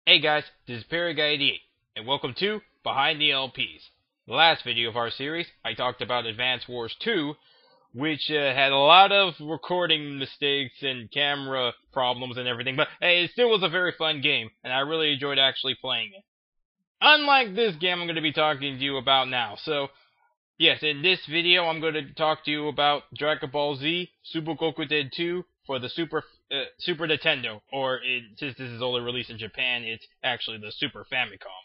Hey guys, this is Paraguay88, and welcome to Behind the LPs. The last video of our series, I talked about Advance Wars 2, which had a lot of recording mistakes and camera problems and everything, but hey, it still was a very fun game, and I really enjoyed actually playing it. Unlike this game I'm going to be talking to you about now, so yes, in this video I'm going to talk to you about Dragon Ball Z Super Gokuden 2 for the Super Nintendo, or since this is only released in Japan, it's actually the Super Famicom.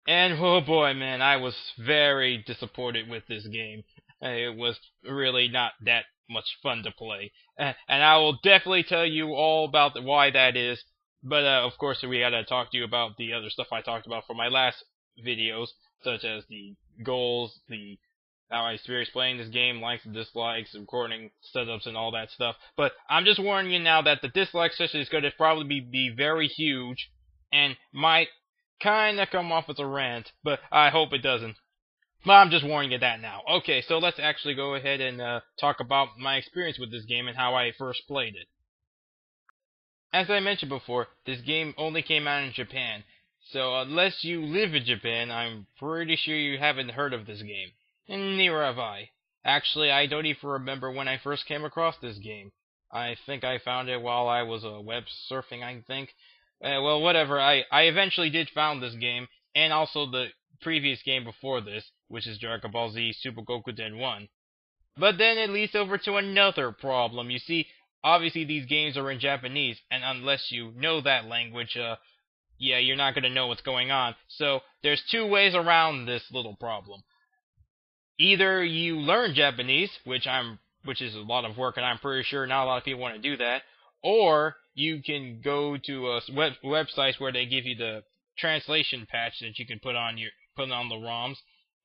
And oh boy, man, I was very disappointed with this game. It was really not that much fun to play, and I will definitely tell you all about why that is. But of course, we gotta talk to you about the other stuff I talked about for my last videos, such as the goals, how I experienced playing this game, likes and dislikes, recording setups, and all that stuff. But I'm just warning you now that the dislike session is going to probably be very huge, and might kind of come off as a rant, but I hope it doesn't. But I'm just warning you that now. Okay, so let's actually go ahead and talk about my experience with this game and how I first played it. As I mentioned before, this game only came out in Japan, so unless you live in Japan, I'm pretty sure you haven't heard of this game. And neither have I. Actually, I don't even remember when I first came across this game. I think I found it while I was web surfing, I think. Well, whatever, I eventually did found this game, and also the previous game before this, which is Dragon Ball Z Super Gokuden 1. But then it leads over to another problem. You see, obviously these games are in Japanese, and unless you know that language, yeah, you're not going to know what's going on. So there's two ways around this little problem. Either you learn Japanese, which is a lot of work, and I'm pretty sure not a lot of people want to do that, or you can go to websites where they give you the translation patch that you can put on the ROMs,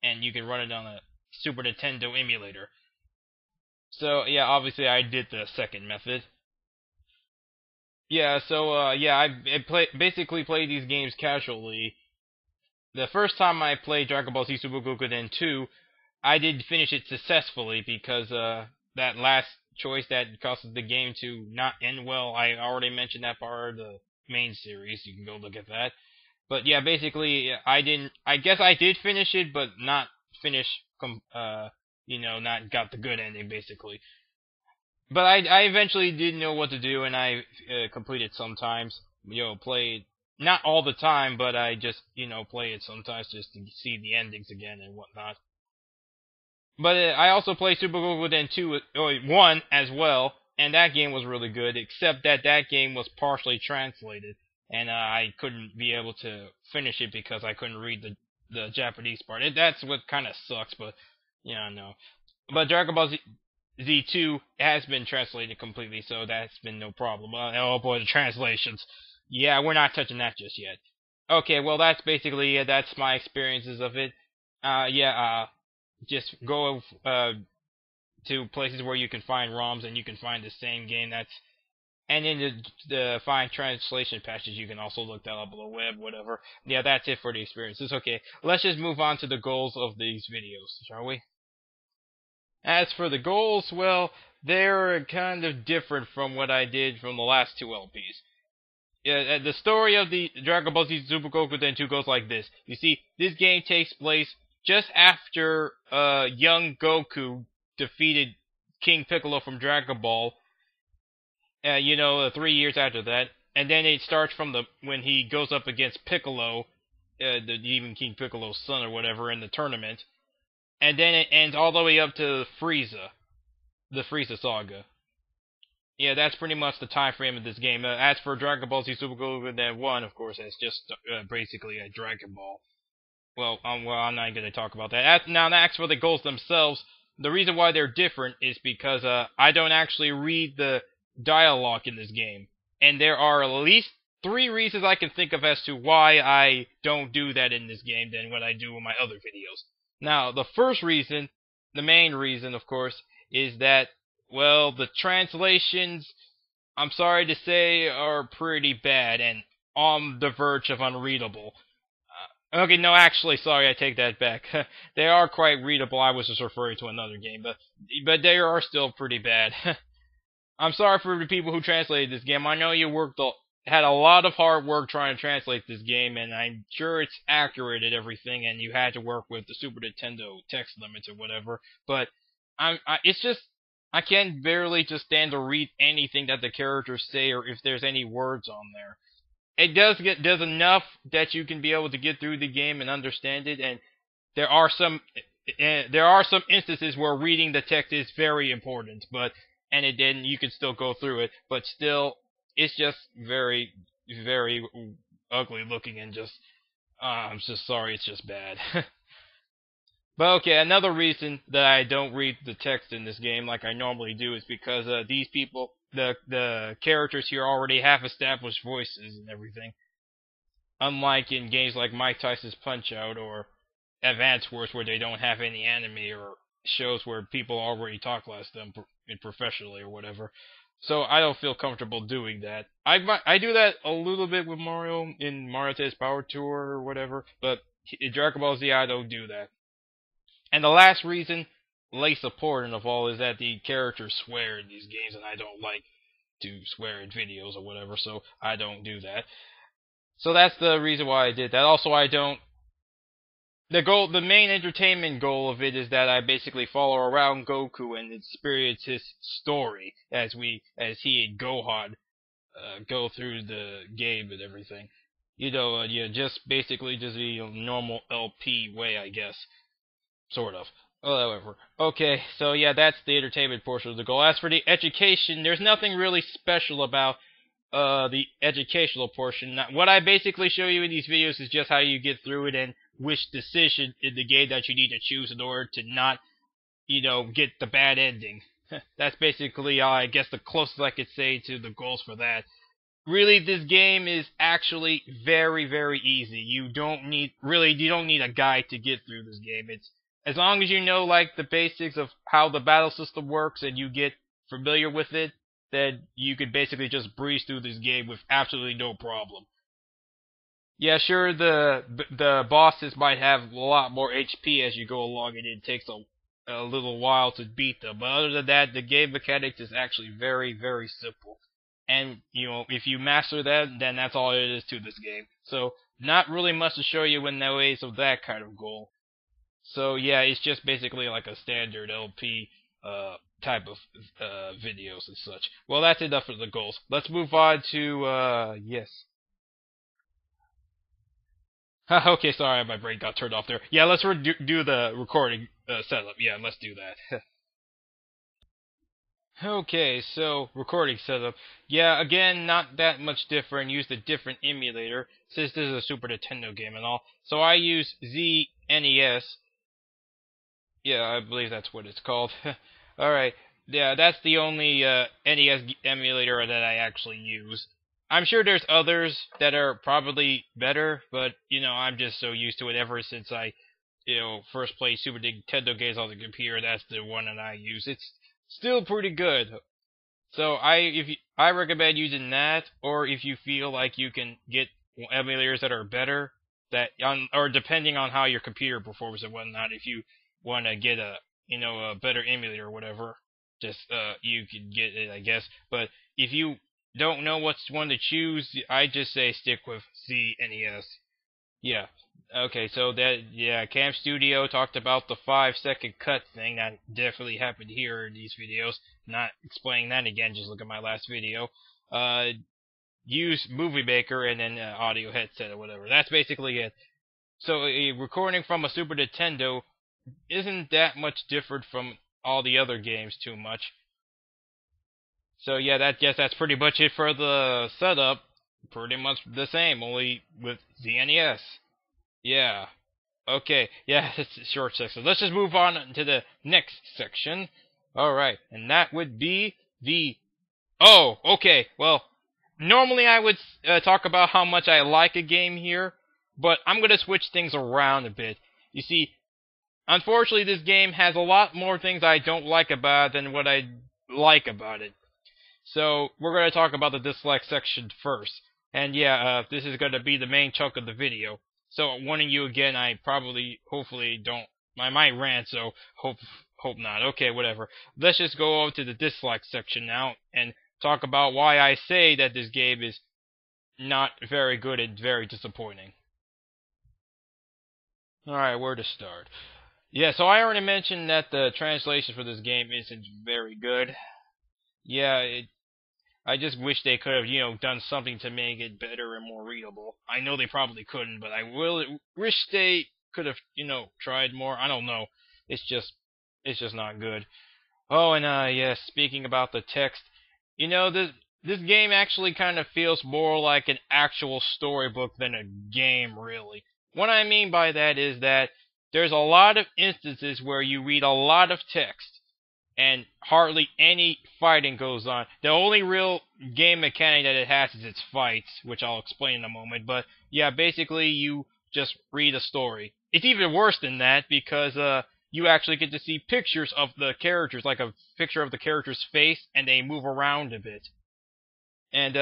and you can run it on a Super Nintendo emulator. So yeah, obviously I did the second method. Yeah, so yeah, I basically played these games casually. The first time I played Dragon Ball Z Super Gokuden 2, I did finish it successfully because that last choice that causes the game to not end well, I already mentioned that part of the main series. You can go look at that. But yeah, basically, I guess I did finish it, but not finish, not got the good ending, basically. But I eventually did know what to do, and I completed sometimes. Played, not all the time, but I just, play it sometimes just to see the endings again and whatnot. But I also played Super Gokuden 1 as well, and that game was really good, except that game was partially translated, and I couldn't be able to finish it because I couldn't read the Japanese part. That's what kind of sucks, but, no. But Dragon Ball Z2 has been translated completely, so that's been no problem. Oh boy, the translations. Yeah, we're not touching that just yet. Okay, well, that's basically it. That's my experiences of it. Just go to places where you can find ROMs and you can find the same game. And in the find translation patches, you can also look that up on the web, whatever. Yeah, that's it for the experiences. Okay, let's just move on to the goals of these videos, shall we? As for the goals, well, they're kind of different from what I did from the last two LPs. Yeah, the story of the Dragon Ball Z Super Gokuden 2 goes like this. You see, this game takes place just after young Goku defeated King Piccolo from Dragon Ball, 3 years after that, and then it starts from when he goes up against Piccolo, the Demon King Piccolo's son or whatever, in the tournament, and then it ends all the way up to Frieza, the Frieza saga. Yeah, that's pretty much the time frame of this game. As for Dragon Ball Z Super Gokuden 1, of course, it's just basically a Dragon Ball. Well, I'm not going to talk about that. Now, as for the goals themselves, the reason why they're different is because I don't actually read the dialogue in this game. And there are at least 3 reasons I can think of as to why I don't do that in this game than what I do in my other videos. Now, the first reason, the main reason, of course, is that, well, the translations, I'm sorry to say, are pretty bad and on the verge of unreadable. Okay, no, actually, sorry, I take that back. They are quite readable. I was just referring to another game, but they are still pretty bad. I'm sorry for the people who translated this game. I know you worked had a lot of hard work trying to translate this game, and I'm sure it's accurate at everything, and you had to work with the Super Nintendo text limits or whatever, but it's just, I can barely just stand to read anything that the characters say or if there's any words on there. It does enough that you can be able to get through the game and understand it, and there are some instances where reading the text is very important, and then you can still go through it, but still, it's just very, very ugly looking and just, I'm just sorry, it's just bad. But okay, another reason that I don't read the text in this game like I normally do is because these people, the characters here already have established voices and everything. Unlike in games like Mike Tyson's Punch-Out or Advance Wars, where they don't have any anime, or shows where people already talk less than professionally or whatever. So I don't feel comfortable doing that. I do that a little bit with Mario in Mario Tennis Power Tour or whatever, but in Dragon Ball Z I don't do that. And the last reason, least important of all, is that the characters swear in these games, and I don't like to swear in videos or whatever, so I don't do that. So that's the reason why I did that. Also, I don't... The main entertainment goal of it is that I basically follow around Goku and experience his story as he and Gohan go through the game and everything. Just basically just the normal LP way, I guess. Sort of. However. Okay, so yeah, that's the entertainment portion of the goal. As for the education, there's nothing really special about the educational portion. What I basically show you in these videos is just how you get through it and which decision in the game that you need to choose in order to not, get the bad ending. That's basically, I guess, the closest I could say to the goals for that. Really, this game is actually very, very easy. You don't need a guide to get through this game. It's as long as you know, like, the basics of how the battle system works and you get familiar with it, then you could basically just breeze through this game with absolutely no problem. Yeah, sure, the bosses might have a lot more HP as you go along, and it takes a little while to beat them. But other than that, the game mechanics is actually very, very simple. And, if you master that, then that's all it is to this game. So, not really much to show you in the ways of that kind of goal. So, yeah, it's just basically like a standard LP type of videos and such. Well, that's enough for the goals. Let's move on to, yes. Okay, sorry, my brain got turned off there. Yeah, let's do the recording setup. Yeah, let's do that. Okay, so recording setup. Yeah, again, not that much different. Used a different emulator since this is a Super Nintendo game and all. So I use ZNES. Yeah, I believe that's what it's called. Alright, yeah, that's the only NES emulator that I actually use. I'm sure there's others that are probably better, but, I'm just so used to it ever since I, first played Super Nintendo games on the computer. That's the one that I use. It's still pretty good. So I recommend using that, or if you feel like you can get emulators that are better, or depending on how your computer performs and whatnot, if you want to get a better emulator or whatever, just you could get it, I guess. But if you don't know which one to choose, I just say stick with ZNES. Yeah. Okay, so Cam Studio talked about the 5-second cut thing. That definitely happened here in these videos. Not explaining that again, just look at my last video. Use Movie Maker and then audio headset or whatever. That's basically it. So a recording from a Super Nintendo isn't that much different from all the other games too much. So yeah, that's pretty much it for the setup. Pretty much the same, only with ZNES. Yeah. Okay, yeah, it's a short section. Let's just move on to the next section. Alright, and that would be the... Oh, okay, well, normally I would talk about how much I like a game here, but I'm going to switch things around a bit. You see, unfortunately, this game has a lot more things I don't like about it than what I like about it. So, we're going to talk about the dislike section first. And yeah, this is going to be the main chunk of the video. So, warning you again, hopefully I might rant, so hope not. Okay, whatever. Let's just go over to the dislike section now and talk about why I say that this game is not very good and very disappointing. Alright, where to start? Yeah, so I already mentioned that the translation for this game isn't very good. Yeah, I just wish they could have, done something to make it better and more readable. I know they probably couldn't, but I wish they could have, tried more. I don't know. It's just not good. Oh, and yeah, speaking about the text, this game actually kind of feels more like an actual storybook than a game, really. What I mean by that is that there's a lot of instances where you read a lot of text and hardly any fighting goes on. The only real game mechanic that it has is its fights, which I'll explain in a moment. But yeah, basically you just read a story. It's even worse than that because you actually get to see pictures of the characters, like a picture of the character's face, and they move around a bit. And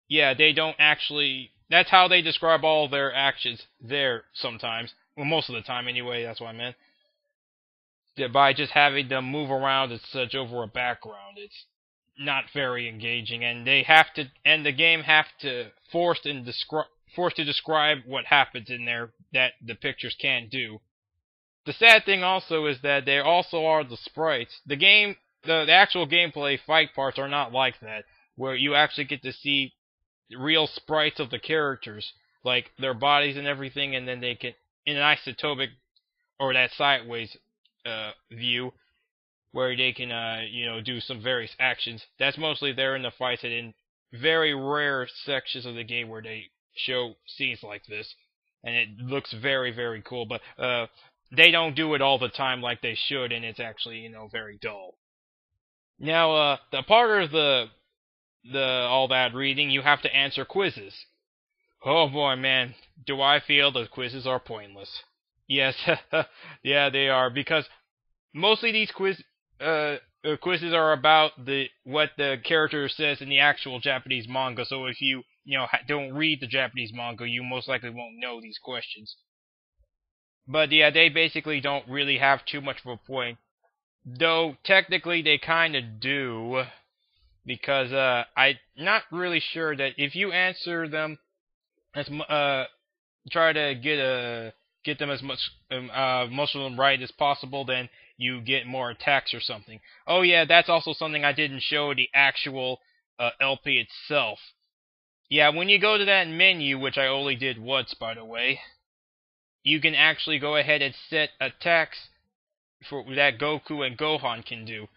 yeah, they don't actually. That's how they describe all their actions there sometimes. Well, most of the time anyway. That's what I meant. By just having them move around and such over a background. It's not very engaging, and the game have to force to describe what happens in there that the pictures can't do. The sad thing also is that there also are the sprites. The actual gameplay fight parts are not like that, where you actually get to see real sprites of the characters, like their bodies and everything, and then they can, in an isotopic or that sideways view, where they can do some various actions. That's mostly there in the fights, and in very rare sections of the game where they show scenes like this, and it looks very, very cool. But they don't do it all the time like they should, and it's actually very dull. Now, the part of the all that reading, you have to answer quizzes. Oh boy, man, do I feel the quizzes are pointless. Yes, yeah, they are, because mostly these quizzes are about what the character says in the actual Japanese manga. So if you don't read the Japanese manga, you most likely won't know these questions. But yeah, they basically don't really have too much of a point, though technically they kind of do, because I'm not really sure that if you answer them as try to get them as much most of them right as possible, then you get more attacks or something. Oh yeah, that's also something I didn't show the actual LP itself. Yeah, when you go to that menu, which I only did once by the way, you can actually go ahead and set attacks for that Goku and Gohan can do.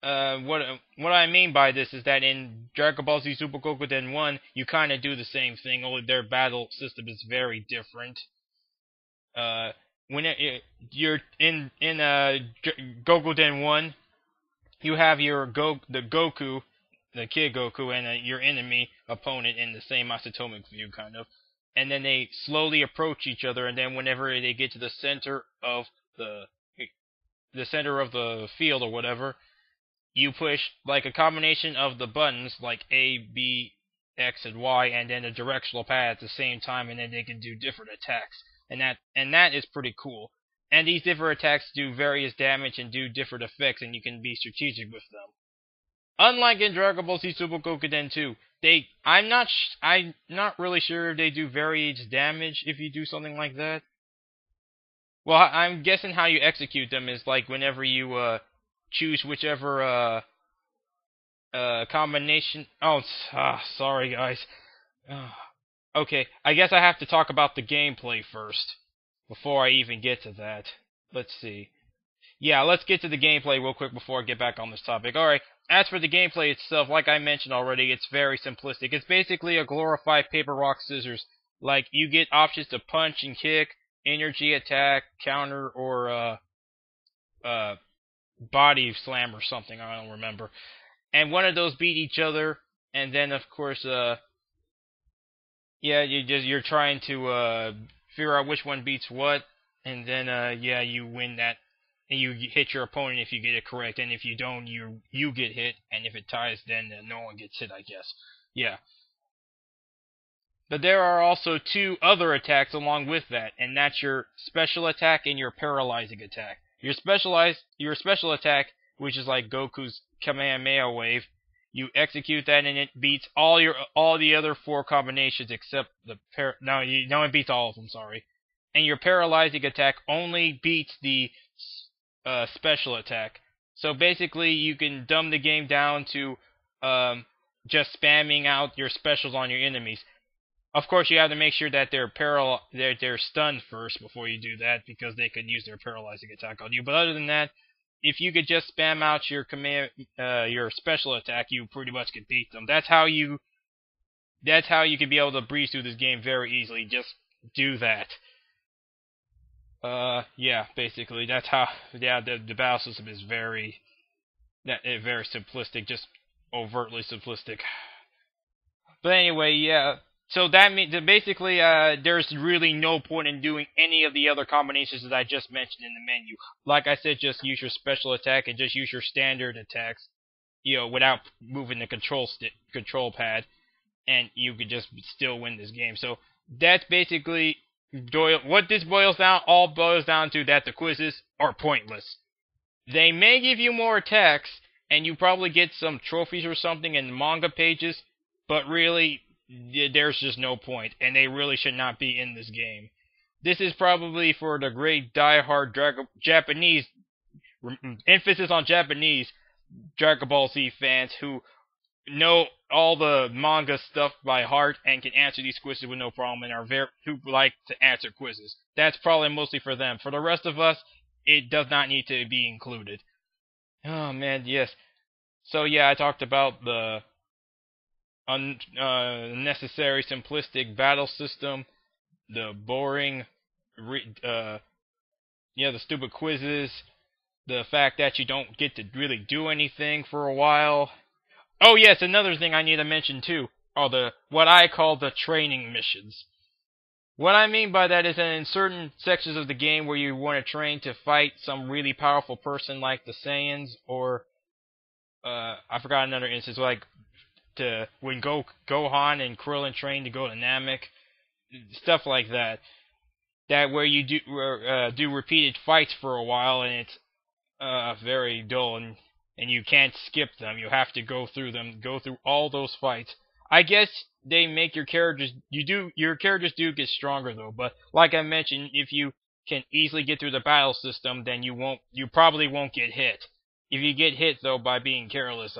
What I mean by this is that in Dragon Ball Z Super Gokuden 1, you kind of do the same thing, only their battle system is very different. When you're in Gokuden 1, you have the Goku, the Kid Goku, and your enemy opponent in the same isotopic view, kind of. And then they slowly approach each other, and then whenever they get to the center of the field or whatever, you push like a combination of the buttons, like A, B, X, and Y, and then a directional pad at the same time, and then they can do different attacks. And that is pretty cool. And these different attacks do various damage and do different effects, and you can be strategic with them. Unlike in Dragon Ball Z Super Gokuden 2, I'm not really sure if they do various damage if you do something like that. Well, I'm guessing how you execute them is like whenever you choose whichever combination. Oh, sorry guys. Okay, I guess I have to talk about the gameplay first before I even get to that. Let's see. Yeah, let's get to the gameplay real quick before I get back on this topic. Alright, as for the gameplay itself, like I mentioned already, it's very simplistic. It's basically a glorified paper, rock, scissors. Like, you get options to punch and kick, energy attack, counter, or body slam or something, I don't remember. And one of those beat each other, and then of course, yeah, you're trying to figure out which one beats what, and then yeah, you win that, and you hit your opponent if you get it correct, and if you don't, you get hit, and if it ties, then no one gets hit, I guess. Yeah. But there are also two other attacks along with that, and that's your special attack and your paralyzing attack. Your special attack, which is like Goku's Kamehameha wave, You execute that, and it beats all the other 4 combinations except the it beats all of them. Sorry, and your paralyzing attack only beats the special attack. So basically, you can dumb the game down to just spamming out your specials on your enemies. Of course, you have to make sure that they're stunned first before you do that, because they could use their paralyzing attack on you. But other than that, if you could just spam out your your special attack, you pretty much could beat them. That's how you can be able to breeze through this game very easily. Just do that. Yeah, basically that's how. Yeah, the battle system is very simplistic, just overtly simplistic. But anyway, yeah. So that means that basically, there's really no point in doing any of the other combinations that I just mentioned in the menu. Like I said, just use your special attack and just use your standard attacks, without moving the control pad, and you could just still win this game. So that's basically what this boils down to. That the quizzes are pointless. They may give you more attacks, and you probably get some trophies or something in the manga pages, but really, there's just no point, and they really should not be in this game. This is probably for the great die-hard Japanese, emphasis on Japanese, Dragon Ball Z fans who know all the manga stuff by heart and can answer these quizzes with no problem, and who like to answer quizzes. That's probably mostly for them. For the rest of us, it does not need to be included. Oh man, yes. So yeah, I talked about the unnecessary simplistic battle system, the boring, the stupid quizzes, the fact that you don't get to really do anything for a while. Oh yes, another thing I need to mention too are what I call the training missions. What I mean by that is that in certain sections of the game where you want to train to fight some really powerful person like the Saiyans, or I forgot another instance, like when Gohan and Krillin train to go to Namek, stuff like that. That where you do repeated fights for a while, and it's very dull, and you can't skip them. You have to go through all those fights. I guess they make your characters do get stronger though, but like I mentioned, if you can easily get through the battle system, then you probably won't get hit. If you get hit though by being careless,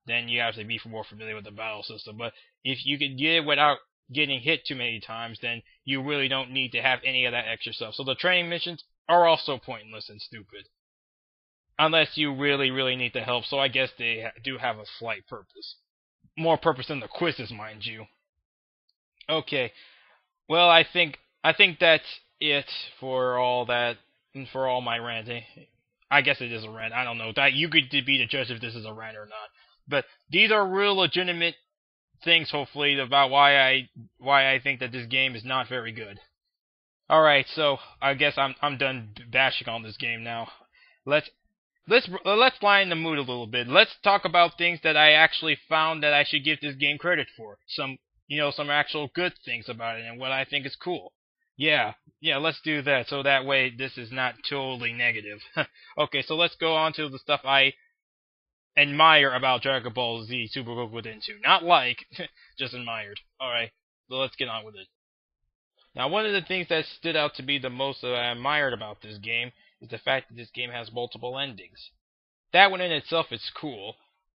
then you have to be more familiar with the battle system. But if you can get it without getting hit too many times, then you really don't need to have any of that extra stuff. So the training missions are also pointless and stupid, unless you really, really need the help. So I guess they do have a slight purpose. More purpose than the quizzes, mind you. Okay, well, I think that's it for all that, for all my ranting. I guess it is a rant. I don't know. That you could be the judge if this is a rant or not. But these are real legitimate things, hopefully, about why I think that this game is not very good. All right, so I guess I'm done bashing on this game now. Let's lighten the mood a little bit. Let's talk about things that I actually found that I should give this game credit for. Some actual good things about it and what I think is cool. Yeah, let's do that, so that way this is not totally negative. Okay, so let's go on to the stuff I admire about Dragon Ball Z Super Gokuden 2. Not like, just admired. Alright, so let's get on with it. Now, one of the things that stood out to me the most that I admired about this game is the fact that this game has multiple endings. That one in itself is cool,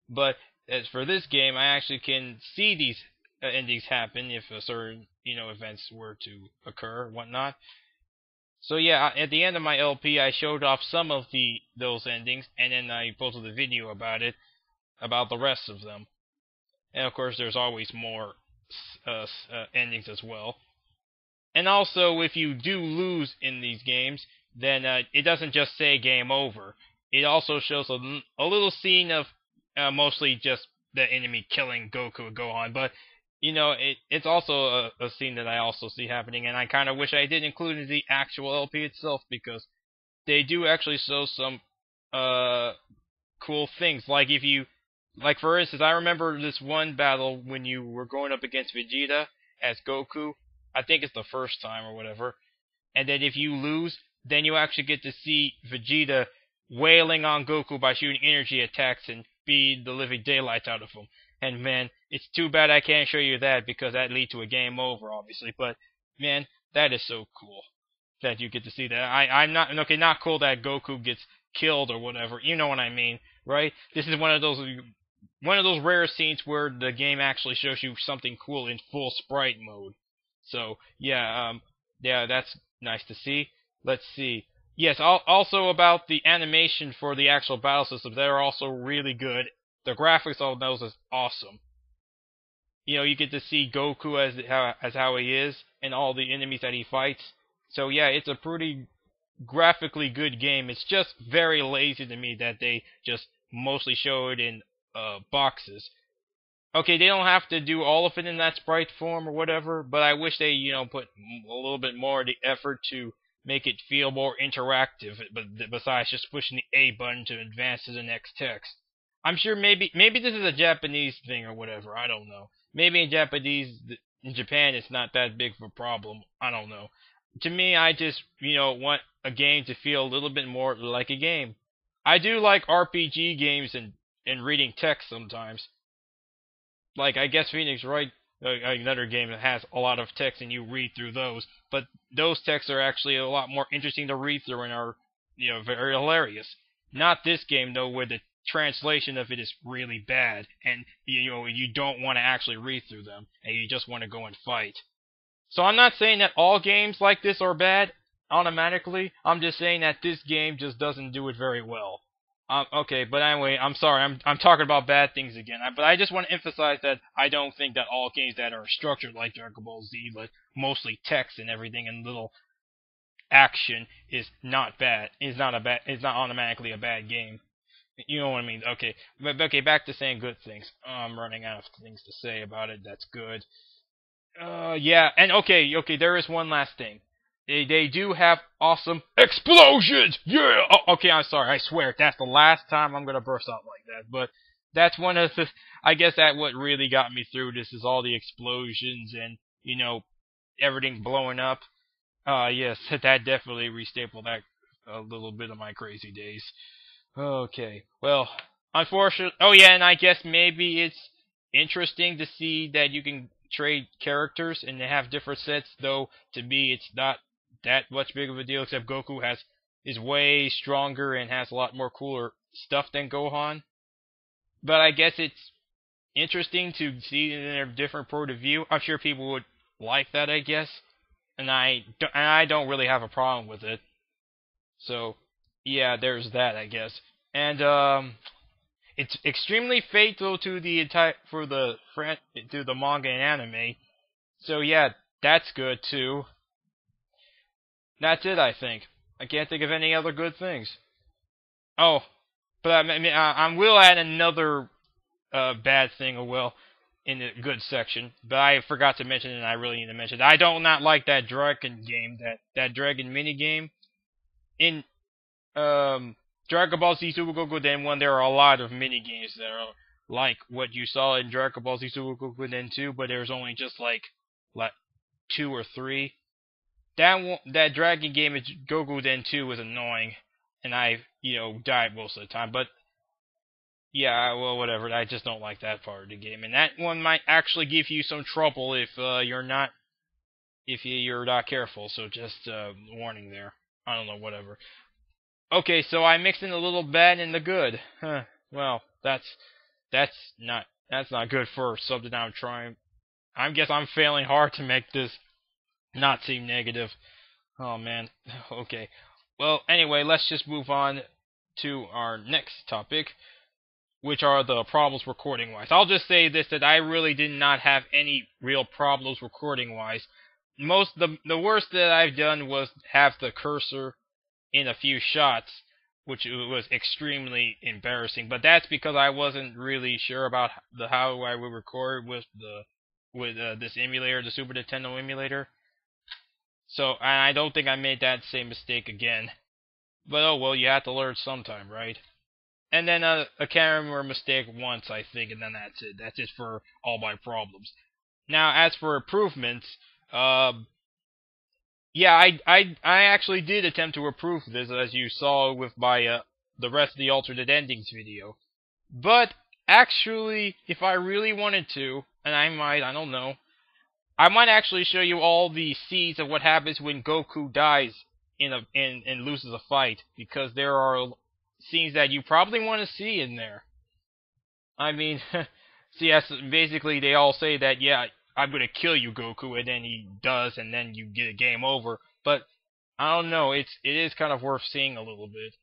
but as for this game, I actually can see these endings happen if a certain, events were to occur, whatnot. So yeah, at the end of my LP, I showed off some of those endings, and then I posted a video about it, about the rest of them. And of course, there's always more endings as well. And also, if you do lose in these games, then it doesn't just say game over. It also shows a little scene of mostly just the enemy killing Goku and Gohan, but it's also a scene that I also see happening, and I kind of wish I did include in the actual LP itself, because they do actually show some cool things. Like for instance, I remember this one battle when you were going up against Vegeta as Goku. I think it's the first time or whatever. And then if you lose, then you actually get to see Vegeta wailing on Goku by shooting energy attacks and beat the living daylights out of him. And man, it's too bad I can't show you that because that leads to a game over, obviously. But man, that is so cool that you get to see that. I'm not okay. Not cool that Goku gets killed or whatever. You know what I mean, right? This is one of those rare scenes where the game actually shows you something cool in full sprite mode. So yeah, yeah, that's nice to see. Let's see. Yes, also about the animation for the actual battle systems, they're also really good. The graphics on those is awesome. You know, you get to see Goku as how he is and all the enemies that he fights. So yeah, it's a pretty graphically good game. It's just very lazy to me that they just mostly show it in boxes. Okay, they don't have to do all of it in that sprite form or whatever, but I wish they, you know, put a little bit more of the effort to make it feel more interactive, but besides just pushing the A button to advance to the next text. I'm sure maybe this is a Japanese thing or whatever, I don't know. Maybe in Japan it's not that big of a problem, I don't know. To me, I just, you know, want a game to feel a little bit more like a game. I do like RPG games and reading text sometimes. Like, I guess Phoenix Wright, another game that has a lot of text and you read through those, but those texts are actually a lot more interesting to read through and are, you know, very hilarious. Not this game, though, where the translation of it is really bad, and, you know, you don't want to actually read through them, and you just want to go and fight. So I'm not saying that all games like this are bad, automatically. I'm just saying that this game just doesn't do it very well. Okay, but anyway, I'm sorry, I'm talking about bad things again. But I just want to emphasize that I don't think that all games that are structured like Dragon Ball Z, but mostly text and everything and little action, is not bad. Is not automatically a bad game. You know what I mean? Okay, but okay, back to saying good things. I'm running out of things to say about it. That's good. Yeah, and okay, there is one last thing. They do have awesome explosions! Yeah! Oh, okay, I'm sorry, I swear, that's the last time I'm gonna burst out like that, but that's one of the, I guess that what really got me through this is all the explosions and, you know, everything blowing up. Yes, that definitely restapled that a little bit of my crazy days. Okay, well, unfortunately, oh yeah, and I guess maybe it's interesting to see that you can trade characters and they have different sets, though to me it's not that much big of a deal, except Goku is way stronger and has a lot more cooler stuff than Gohan. But I guess it's interesting to see in a different point of view. I'm sure people would like that, I guess, and I don't really have a problem with it. So yeah, there's that, I guess. And it's extremely faithful to the to the manga and anime. So yeah, that's good too. That's it, I think. I can't think of any other good things. Oh, but I will add another bad thing, in the good section. But I forgot to mention it, and I really need to mention it. I don't not like that dragon game, that dragon mini game. In Dragon Ball Z Super Gokuden 1, there are a lot of mini games that are like what you saw in Dragon Ball Z Super Gokuden 2, but there's only just like 2 or 3. That dragon game in Gokuden 2 was annoying, and I, you know, died most of the time. But yeah, well, whatever. I just don't like that part of the game, and that one might actually give you some trouble if you're not careful. So just warning there. I don't know, whatever. Okay, so I mixed in a little bad and the good. Huh. Well, that's not good for something I'm trying. I guess I'm failing hard to make this not seem negative. Oh man. Okay. Well, anyway, let's just move on to our next topic, which are the problems recording wise. I'll just say this, that I really did not have any real problems recording wise. The worst that I've done was have the cursor in a few shots, which was extremely embarrassing. But that's because I wasn't really sure about how I would record with this emulator, the Super Nintendo emulator. So I don't think I made that same mistake again. But oh well, you have to learn sometime, right? And then a camera mistake once, I think, and then that's it. That's it for all my problems. Now, as for improvements, yeah, I actually did attempt to improve this, as you saw with my the rest of the alternate endings video. But actually, if I really wanted to, and I don't know, I might actually show you all the scenes of what happens when Goku dies and loses a fight, because there are scenes that you probably want to see in there. I mean, see, yes, basically they all say that, yeah, I'm gonna kill you, Goku, and then he does, and then you get a game over. But I don't know, it is kind of worth seeing a little bit.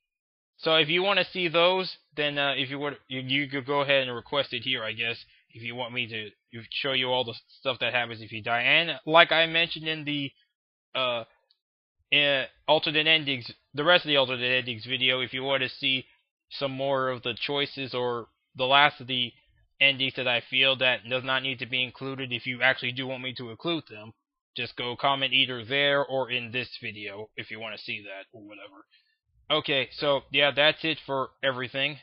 So if you want to see those, then if you would, you could go ahead and request it here, I guess, if you want me to show you all the stuff that happens if you die. And like I mentioned in the uh, alternate endings, the rest of the alternate endings video, if you want to see some more of the choices or the last of the endings that I feel that does not need to be included, if you actually do want me to include them, just go comment either there or in this video if you want to see that or whatever. Okay, so yeah, that's it for everything.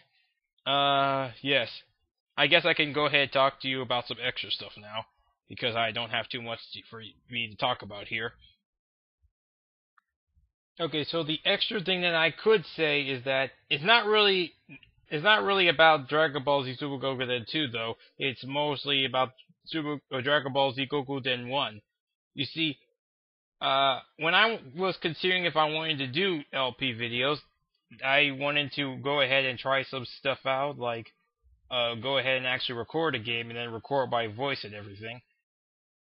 Yes. I guess I can go ahead and talk to you about some extra stuff now, because I don't have too much for me to talk about here. Okay, so the extra thing that I could say is that it's not really about Dragon Ball Z Super Gokuden 2 though. It's mostly about Dragon Ball Z Gokuden 1. You see, when I was considering if I wanted to do LP videos, I wanted to go ahead and try some stuff out, like go ahead and actually record a game and then record by voice and everything.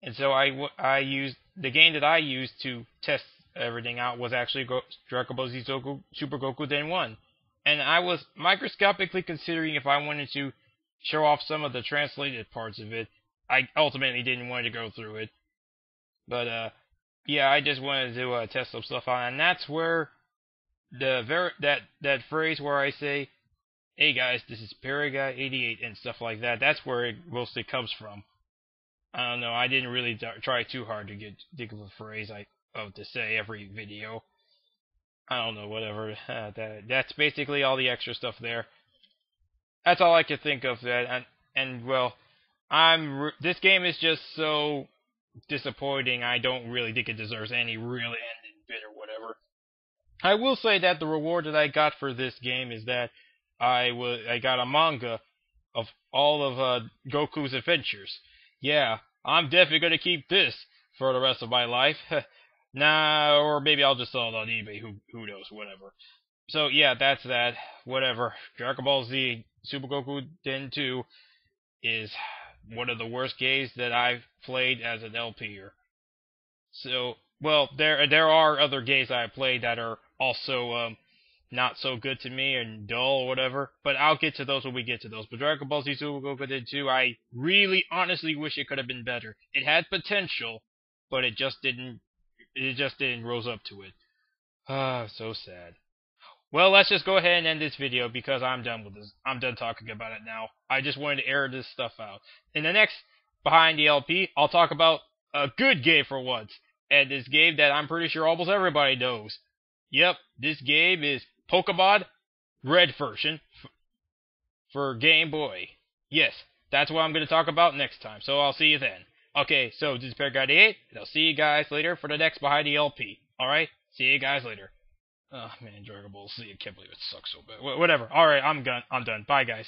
And so I used the game that I used to test everything out was actually Dragon Ball Z Super Gokuden 1. And I was microscopically considering if I wanted to show off some of the translated parts of it. I ultimately didn't want to go through it. But yeah, I just wanted to test some stuff out, and that's where that phrase where I say, "Hey guys, this is Paraguy88" and stuff like that. That's where it mostly comes from. I don't know. I didn't really try too hard to think of a phrase to say every video. I don't know, whatever. That's basically all the extra stuff there. That's all I could think of. And well, this game is just so disappointing. I don't really think it deserves any real ending bit or whatever. I will say that the reward that I got for this game is that I got a manga of all of Goku's adventures. Yeah, I'm definitely gonna keep this for the rest of my life. Nah, or maybe I'll just sell it on eBay. Who knows? Whatever. So yeah, that's that. Whatever. Dragon Ball Z Super Gokuden 2 is one of the worst games that I've played as an LPer. So, well, there are other games I played that are also not so good to me and dull or whatever, but I'll get to those when we get to those. But Dragon Ball Z Super Gokuden 2, I really honestly wish it could have been better. It had potential, but it just didn't rose up to it. Ah, so sad. Well, let's just go ahead and end this video because I'm done with this. I'm done talking about it now. I just wanted to air this stuff out. In the next Behind the LP, I'll talk about a good game for once. And this game that I'm pretty sure almost everybody knows. Yep, this game is Pokemon Red version for Game Boy. Yes, that's what I'm going to talk about next time. So I'll see you then. Okay, so this is Paraguy88, and I'll see you guys later for the next Behind the LP. Alright? See you guys later. Oh man, Dragon Ball Z, I can't believe it sucks so bad. Whatever. Alright, I'm done. Bye guys.